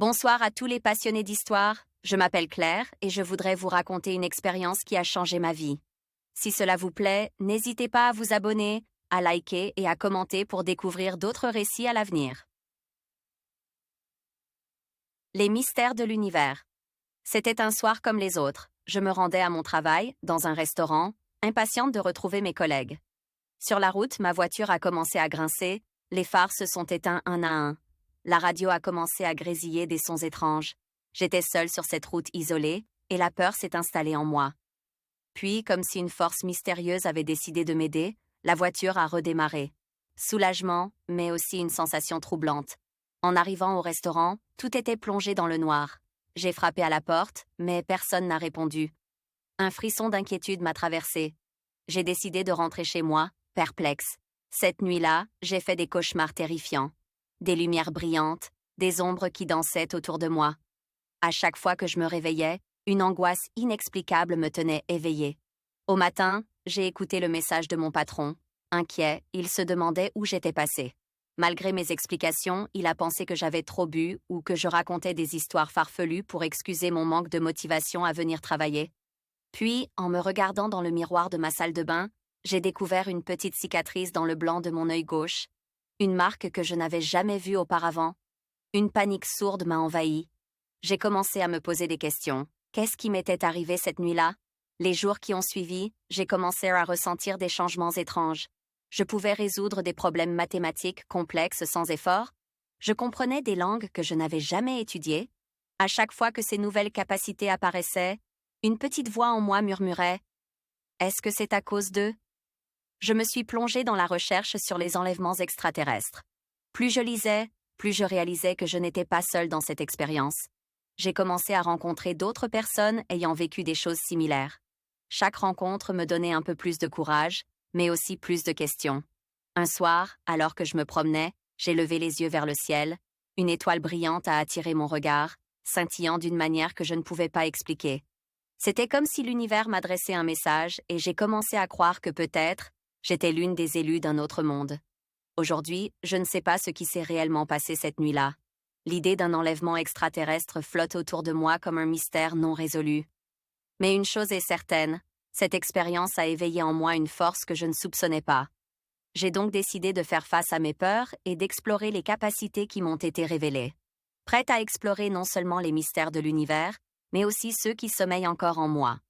Bonsoir à tous les passionnés d'histoire, je m'appelle Claire et je voudrais vous raconter une expérience qui a changé ma vie. Si cela vous plaît, n'hésitez pas à vous abonner, à liker et à commenter pour découvrir d'autres récits à l'avenir. Les mystères de l'univers. C'était un soir comme les autres. Je me rendais à mon travail, dans un restaurant, impatiente de retrouver mes collègues. Sur la route, ma voiture a commencé à grincer, les phares se sont éteints un à un. La radio a commencé à grésiller des sons étranges. J'étais seule sur cette route isolée, et la peur s'est installée en moi. Puis, comme si une force mystérieuse avait décidé de m'aider, la voiture a redémarré. Soulagement, mais aussi une sensation troublante. En arrivant au restaurant, tout était plongé dans le noir. J'ai frappé à la porte, mais personne n'a répondu. Un frisson d'inquiétude m'a traversé. J'ai décidé de rentrer chez moi, perplexe. Cette nuit-là, j'ai fait des cauchemars terrifiants. Des lumières brillantes, des ombres qui dansaient autour de moi. À chaque fois que je me réveillais, une angoisse inexplicable me tenait éveillée. Au matin, j'ai écouté le message de mon patron. Inquiet, il se demandait où j'étais passée. Malgré mes explications, il a pensé que j'avais trop bu ou que je racontais des histoires farfelues pour excuser mon manque de motivation à venir travailler. Puis, en me regardant dans le miroir de ma salle de bain, j'ai découvert une petite cicatrice dans le blanc de mon œil gauche. Une marque que je n'avais jamais vue auparavant. Une panique sourde m'a envahie. J'ai commencé à me poser des questions. Qu'est-ce qui m'était arrivé cette nuit-là? Les jours qui ont suivi, j'ai commencé à ressentir des changements étranges. Je pouvais résoudre des problèmes mathématiques complexes sans effort. Je comprenais des langues que je n'avais jamais étudiées. À chaque fois que ces nouvelles capacités apparaissaient, une petite voix en moi murmurait « Est-ce que c'est à cause d'eux ?» Je me suis plongée dans la recherche sur les enlèvements extraterrestres. Plus je lisais, plus je réalisais que je n'étais pas seule dans cette expérience. J'ai commencé à rencontrer d'autres personnes ayant vécu des choses similaires. Chaque rencontre me donnait un peu plus de courage, mais aussi plus de questions. Un soir, alors que je me promenais, j'ai levé les yeux vers le ciel. Une étoile brillante a attiré mon regard, scintillant d'une manière que je ne pouvais pas expliquer. C'était comme si l'univers m'adressait un message et j'ai commencé à croire que peut-être, j'étais l'une des élues d'un autre monde. Aujourd'hui, je ne sais pas ce qui s'est réellement passé cette nuit-là. L'idée d'un enlèvement extraterrestre flotte autour de moi comme un mystère non résolu. Mais une chose est certaine, cette expérience a éveillé en moi une force que je ne soupçonnais pas. J'ai donc décidé de faire face à mes peurs et d'explorer les capacités qui m'ont été révélées. Prête à explorer non seulement les mystères de l'univers, mais aussi ceux qui sommeillent encore en moi.